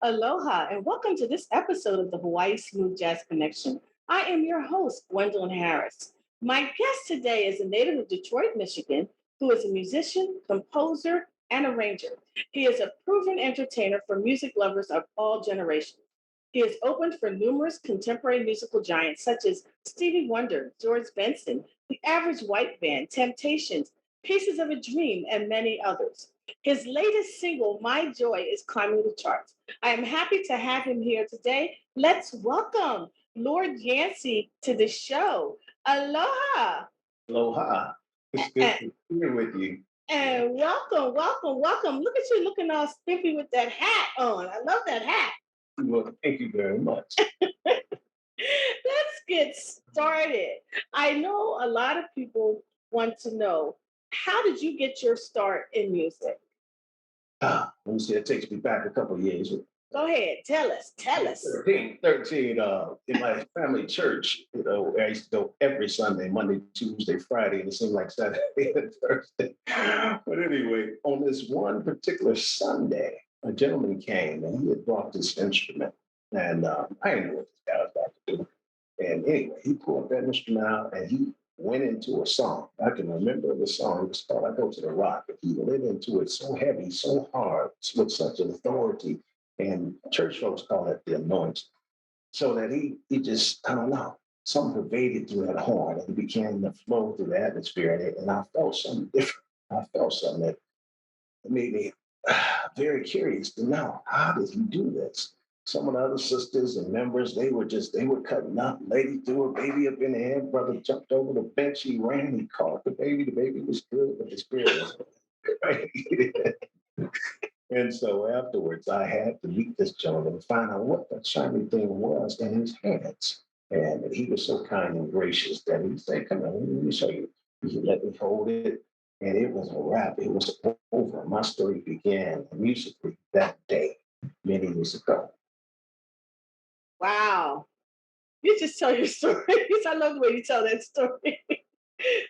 Aloha, and welcome to this episode of the Hawaii Smooth Jazz Connection. I am your host, Gwendolyn Harris. My guest today is a native of Detroit, Michigan, who is a musician, composer, and arranger. He is a proven entertainer for music lovers of all generations. He has opened for numerous contemporary musical giants such as Stevie Wonder, George Benson, The Average White Band, Temptations, Pieces of a Dream, and many others. His latest single, My Joy, is climbing the charts. I am happy to have him here today. Let's welcome Lord Yancyy to the show. Aloha. Aloha. It's good And, to be here with you. and welcome. Look at you looking all spiffy with that hat on. I love that hat. Well, thank you very much. Let's get started. I know a lot of people want to know, how did you get your start in music? Let me see, it takes me back a couple of years. Go ahead, tell us. 13, in my family church, I used to go every Sunday, Monday, Tuesday, Friday, and it seemed like Saturday and Thursday. But anyway, on this one particular Sunday, a gentleman came and he had brought this instrument. And I didn't know what this guy was about to do. And anyway, he pulled that instrument out and he went into a song. I can remember the song. It was called I Go to the Rock. He lit into it so heavy, so hard, with such an authority. And church folks call it the anointing. So that he just, I don't know, something pervaded through that horn and it began to flow through the atmosphere. And I felt something different. I felt something that made me very curious to know, how did he do this? Some of the other sisters and members, they were cutting up. Lady threw her baby up in the air. Brother jumped over the bench. He ran. He caught the baby. The baby was good, but the spirit was right. And so afterwards, I had to meet this gentleman and find out what that shiny thing was in his hands. And he was so kind and gracious that he said, "Come on, let me show you." He let me hold it. And it was a wrap. It was over. My story began musically that day, many years ago. Wow. You just tell your stories. I love the way you tell that story.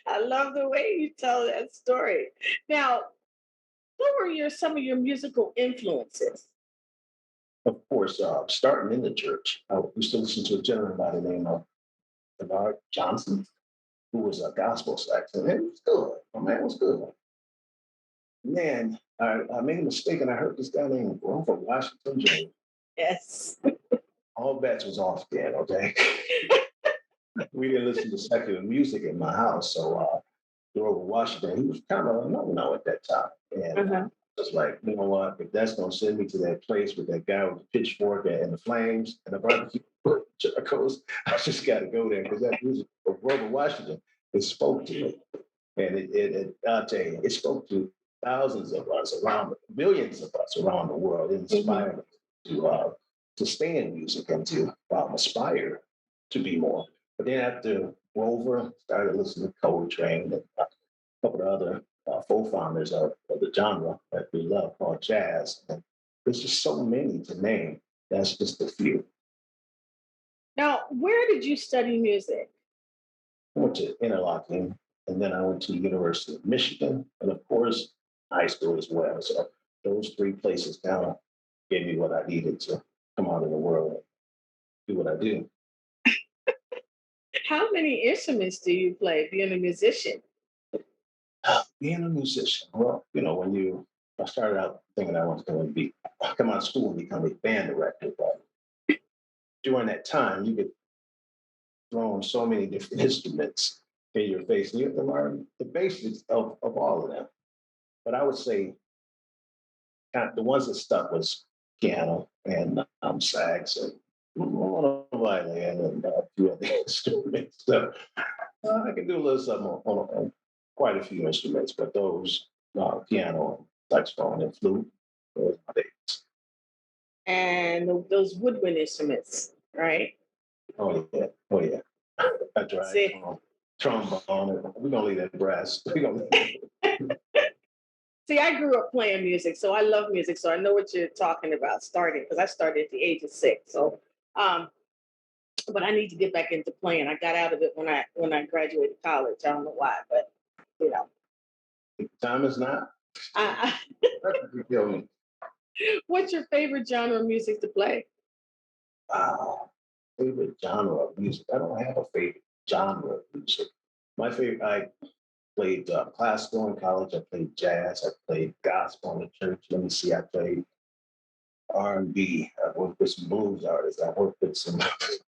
I love the way you tell that story. Now, what were some of your musical influences? Of course, starting in the church, I used to listen to a gentleman by the name of Bernard Johnson, who was a gospel sax, and it was good. My man was good. Man, I made a mistake and I heard this guy named Grover Washington Jr. Yes. All bets was off then, okay? We didn't listen to secular music in my house, so Grover Washington, he was kind of a no-no at that time. And Uh-huh. was like, you know what? If that's gonna send me to that place with that guy with the pitchfork and the flames and the barbecue charcoals, I just got to go there because that music of Grover Washington, it spoke to me, and I'll tell you, it spoke to thousands of us around, millions of us around the world. It Mhm. inspired us to stay in music and to aspire to be more. But then after Grover, started listening to Coltrane and a couple of other co-founders of the genre that we love called jazz. And there's just so many to name. That's just a few. Now, where did you study music? I went to Interlochen, and then I went to the University of Michigan, and of course, high school as well. So those three places kind of gave me what I needed to come out in the world and do what I do. How many instruments do you play being a musician? Being a musician, well, I started out thinking I was going to come out of school and become a band director, but during that time, you get thrown so many different instruments in your face, and you have to learn the basics of all of them. But I would say the ones that stuck was piano and sax and one violin and a few other instruments. So I can do a little something on quite a few instruments, but those piano, saxophone, and flute, those are my favorites. And those woodwind instruments, right? Oh yeah. I tried See, trombone. We're gonna leave that brass. We're gonna leave see, I grew up playing music, so I love music. So I know what you're talking about starting because I started at the age of 6. So, um, but I need to get back into playing. I got out of it when I graduated college. I don't know why, but you know, time is not. I, You kill me. What's your favorite genre of music to play? Wow. Favorite genre of music. I don't have a favorite genre of music. My favorite, I played classical in college. I played jazz. I played gospel in the church. Let me see. I played R&B. I worked with some blues artists. I worked with some.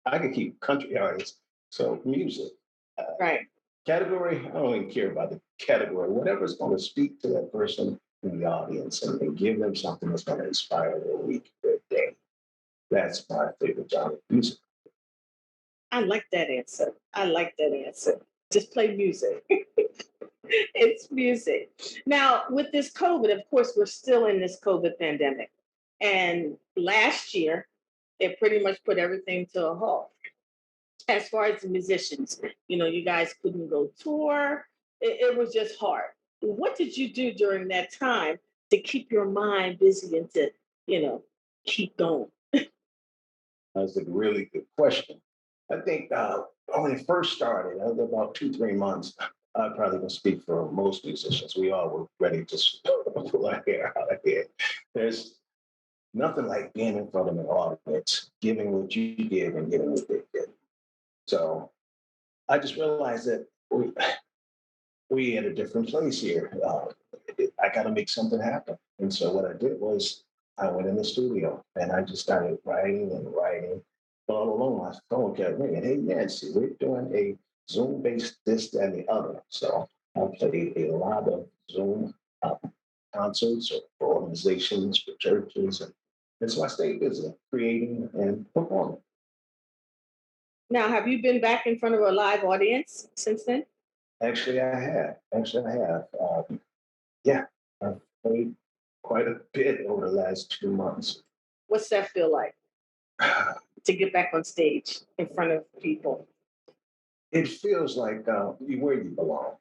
I could keep country artists. So music. Uh, Right. Category. I don't even care about the category. Whatever's going to speak to that person in the audience and give them something that's going to inspire their week, their day. That's my favorite genre of music. I like that answer. I like that answer. Just play music. It's music. Now, with this COVID, of course, we're still in this COVID pandemic. And last year, it pretty much put everything to a halt. As far as the musicians, you guys couldn't go tour. It was just hard. What did you do during that time to keep your mind busy and to, you know, keep going? That's a really good question. I think when it first started, about 2, 3 months, I probably can speak for most musicians. We all were ready to pull our hair out of here. There's nothing like being in front of an audience, giving what you give and getting what they get. So I just realized that we at a different place here. I got to make something happen. And so what I did was I went in the studio and I just started writing and writing. But all along, my phone kept ringing. Hey, Yancyy, we're doing a Zoom based this, that, and the other. So I played a lot of Zoom concerts for organizations, for churches. And so I stayed busy creating and performing. Now, have you been back in front of a live audience since then? Actually, I have. Yeah, I've played quite a bit over the last 2 months. What's that feel like to get back on stage in front of people? It feels like where you belong.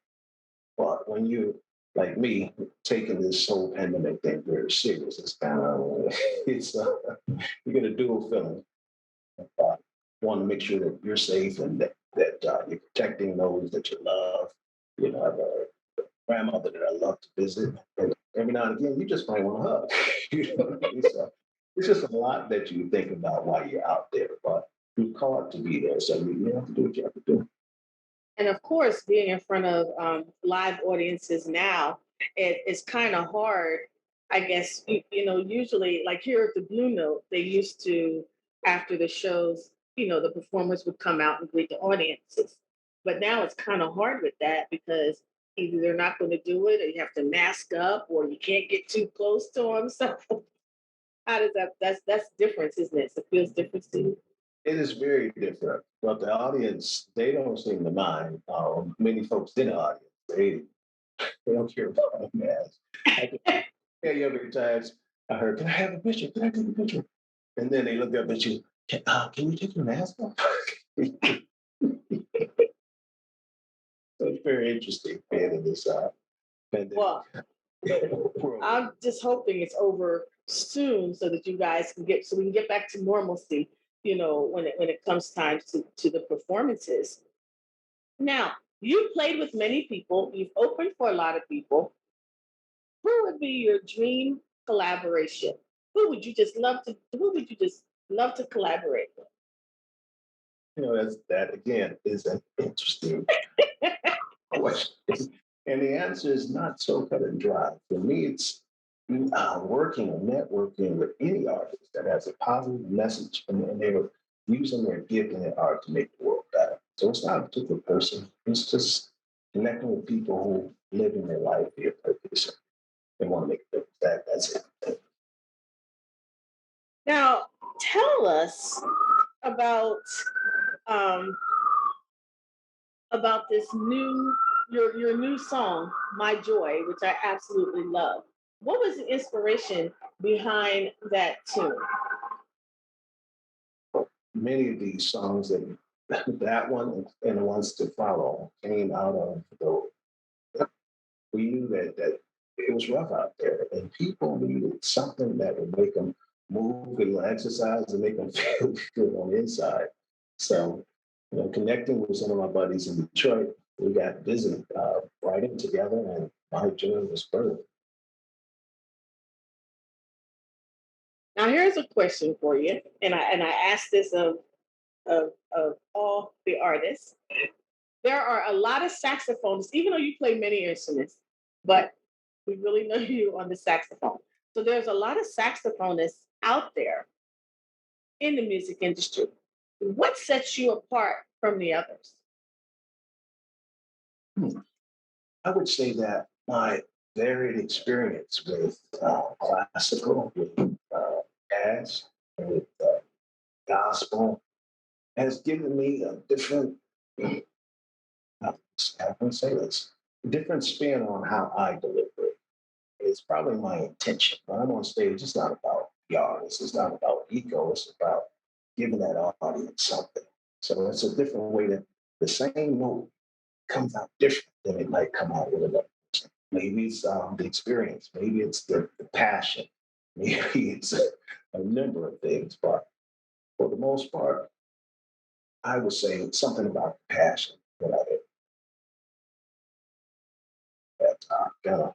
But when you, like me, taking this whole pandemic thing very serious, it's kind of, you get a dual feeling. Uh, Want to make sure that you're safe and that you're protecting those that you love. I have a grandmother that I love to visit. And every now and again, you just might want to hug. You know what I mean? So it's just a lot that you think about while you're out there, but you're called to be there. So you have to do what you have to do. And of course, being in front of live audiences now, it's kind of hard. I guess, usually like here at the Blue Note, they used to, after the shows, the performers would come out and greet the audiences. But now it's kind of hard with that because either they're not going to do it or you have to mask up or you can't get too close to them. So how does that's different, isn't it? It feels different to you. It is very different, but the audience, they don't seem to mind. Many folks in the audience, they don't care about a mask. I can tell you every times I heard, can I have a picture? Can I take a picture? And then they look up at you, can you take your mask off? So it's very interesting being in this pandemic Well, world. I'm just hoping it's over soon so that you guys can get so we can get back to normalcy, when it comes time to the performances. Now, you've played with many people, you've opened for a lot of people. Who would be your dream collaboration? Who would you just love to collaborate with? That again is an interesting question. And the answer is not so cut and dry. For me, it's working or networking with any artist that has a positive message and they're using their gift and their art to make the world better. So it's not a particular person. It's just connecting with people who live in their life, their purpose. They want to make a difference. That's it. Now, tell us about um, this your new song, My Joy, which I absolutely love. What was the inspiration behind that tune? Many of these songs that that one and the ones to follow came out of the we knew that it was rough out there, and people needed something that would make them move, a little exercise, and make them feel good on the inside. So, connecting with some of my buddies in Detroit, we got busy writing together, and my joy was birthed. Now here's a question for you, and I asked this of all the artists. There are a lot of saxophonists, even though you play many instruments, but we really know you on the saxophone. So there's a lot of saxophonists out there in the music industry. What sets you apart from the others? Hmm. I would say that my varied experience with classical, with jazz, and with gospel has given me a different, how can I say this, a different spin on how I deliver it. It's probably my intention. When I'm on stage, it's not about the artist, it's not about ego, it's about giving that audience something. So it's a different way that the same note comes out different than it might come out with another. Maybe it's the experience, maybe it's the passion, maybe it's a number of things. But for the most part, I would say it's something about passion that kind of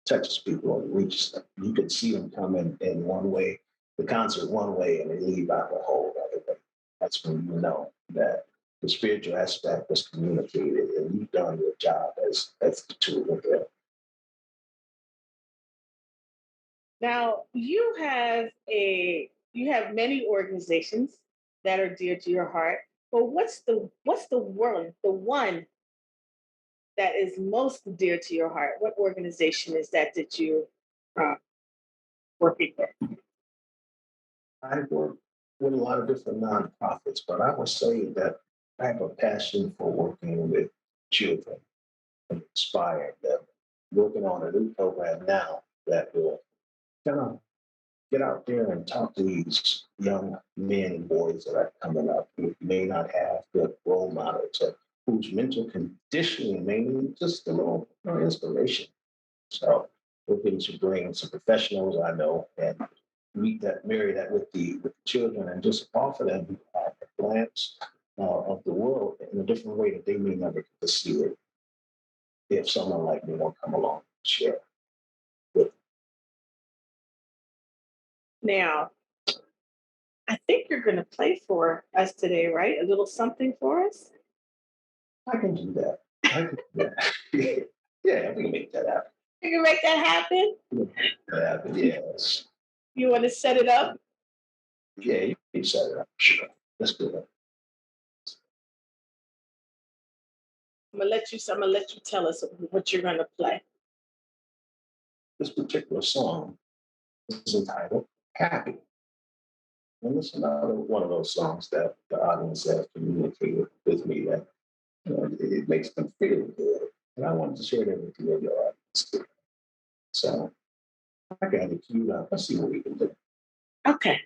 touches people and reaches them. You can see them come in one way, the concert one way, and they leave out the whole other way. That's when you know that the spiritual aspect was communicated and you've done your job as the tool there. Now you have many organizations that are dear to your heart. But what's the one that is most dear to your heart? What organization is that you uh, working with? I work with a lot of different nonprofits, but I would say that I have a passion for working with children and inspiring them. Working on a new program now that will kind of get out there and talk to these young men and boys that are coming up who may not have good role models or whose mental conditioning may need just a little more inspiration. So hoping to bring some professionals I know and marry that with the children and just offer them a glance of the world in a different way that they may never get to see it if someone like me will come along and share with Now, I think you're going to play for us today, right? A little something for us. them. I can do that. I can do that. Yeah, we can make that happen. You can make that happen. We can make that happen. Yes. You want to set it up? Yeah, you can set it up. Sure. Let's do that. I'm gonna let you tell us what you're going to play. This particular song is entitled Happy. And it's another one of those songs that the audience has communicated with me that it makes them feel good. And I wanted to share that with you and your audience too. So I got it queued up. Let's see what we can do. Okay.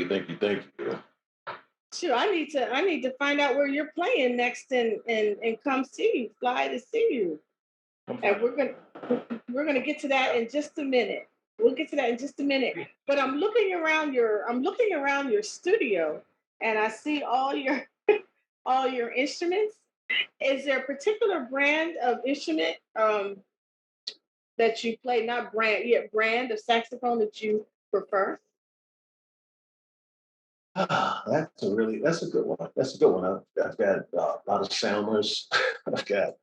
thank you. Sure, I need to find out where you're playing next and come see you, fly to see you. I'm And fine. we're gonna get to that in just a minute. We'll get to that in just a minute. But I'm looking around your studio and I see all your instruments. Is there a particular brand of instrument that you play? Not brand, yet brand of saxophone that you prefer? That's a good one. That's a good one. I've got a lot of sounders. I've got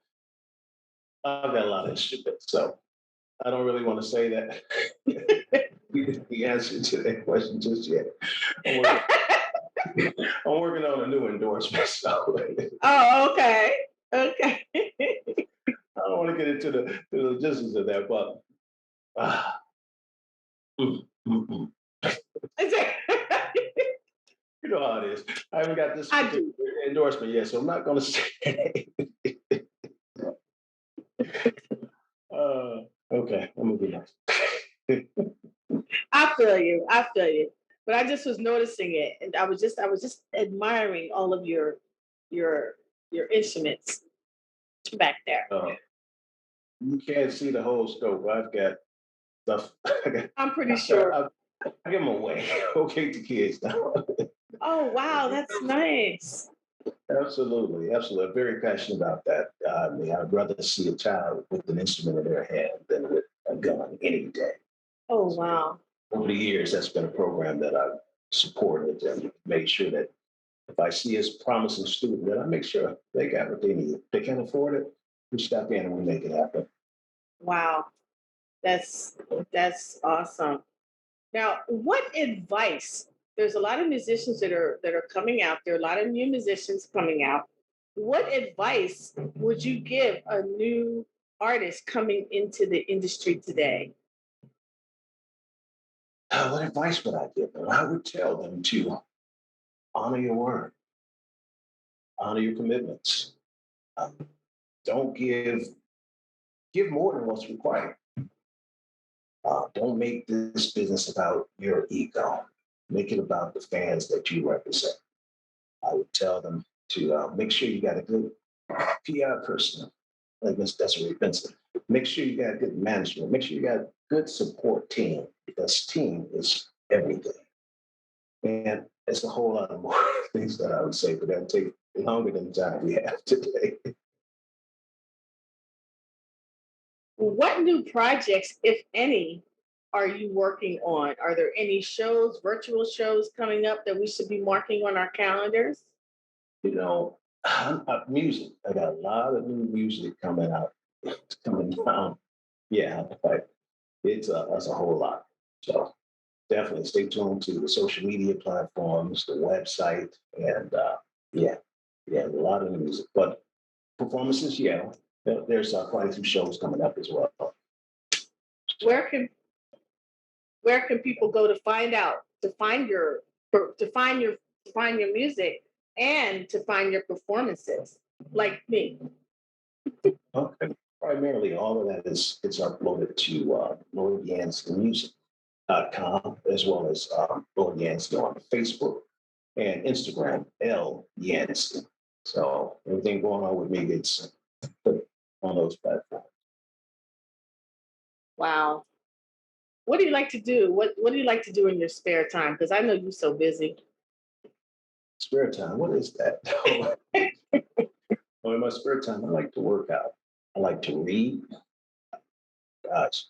I've got a lot of instruments. So I don't really want to say that the answer to that question just yet. I'm working, I'm working on a new endorsement, so Oh, okay. Okay. I don't want to get into the logistics of that. But uh, mm, mm, mm. You know how it is. I haven't got this I particular do. endorsement yet, so I'm not going to say. uh, okay, I'm gonna be nice. I feel you. I feel you. But I just was noticing it, and I was just admiring all of your your instruments back there. You can't see the whole scope. I've got stuff. I'm pretty I, sure. I give them away. Okay, to kids now. Oh wow, that's nice. Absolutely, absolutely. I'm very passionate about that. I mean, I'd rather see a child with an instrument in their hand than with a gun any day. Oh So wow. over the years, that's been a program that I've supported and made sure that if I see a promising student, that I make sure they got what they need. If they can't afford it, we step in and we make it happen. Wow. That's that's awesome. Now, what advice? There's a lot of musicians that are coming out. There are a lot of new musicians coming out. What advice would you give a new artist coming into the industry today? What advice would I give them? I would tell them to honor your word, honor your commitments. Um, don't give more than what's required. Don't make this business about your ego. Make it about the fans that you represent. I would tell them to make sure you got a good PR person, like Miss Desiree Benson. Make sure you got good management. Make sure you got good support team because team is everything. And it's a whole lot of more things that I would say, but that'll take longer than the time we have today. What new projects, if any, are you working on? Are there any shows, virtual shows coming up that we should be marking on our calendars? You know, music. I got a lot of new music coming out, coming down. Yeah, but it's a whole lot. So definitely stay tuned to the social media platforms, the website, and yeah, yeah, a lot of new music. But performances, yeah, there's quite a few shows coming up as well. So Where can where can people go to find out, to find your to find your to find your music and to find your performances? Like me. okay. Primarily, all of that is it's uploaded to LordYanceyMusic.com as well as Lord Yancey on Facebook and Instagram, L Yancey. So everything going on with me gets put on those platforms. Wow. What do you like to do? What do you like to do in your spare time? Because I know you're so busy. Spare time, what is that? Oh, in my spare time, I like to work out. I like to read. Gosh,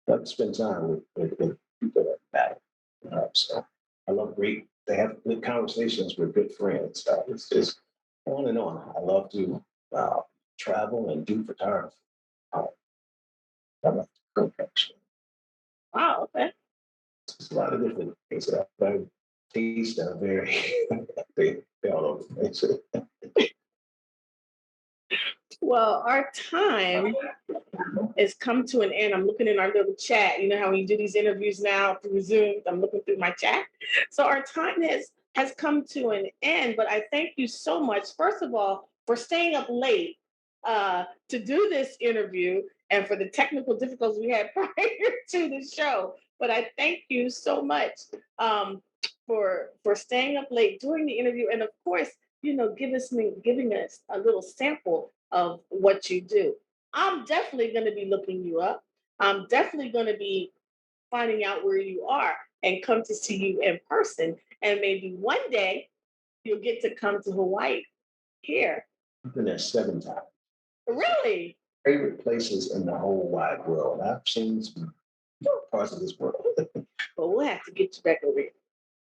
I like to spend time with people that matter. So I love they have good conversations with good friends. It's just on and on. I love to uh, travel and do photography. Uh, I love to cook actually. Wow, okay. It's a lot of different things that I taste that are very they all over the place. Well, our time has come to an end. I'm looking in our little chat. You know how we do these interviews now through Zoom? I'm looking through my chat. So our time has come to an end. But I thank you so much, first of all, for staying up late to do this interview and for the technical difficulties we had prior to the show. But I thank you so much. for staying up late during the interview, and of course, giving us a little sample of what you do. I'm definitely going to be looking you up. I'm definitely going to be finding out where you are and come to see you in person. And maybe one day you'll get to come to Hawaii here. I've been there 7 times. Really? Favorite places in the whole wide world. I've seen some parts of this world. But we'll have to get you back over here.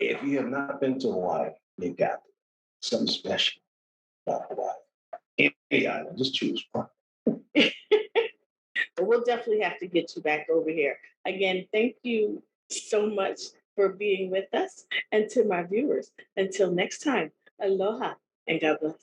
If you have not been to Hawaii, you got something special about Hawaii. Any island, just choose one. But we'll definitely have to get you back over here. Again, thank you so much for being with us. And to my viewers, until next time, aloha and God bless.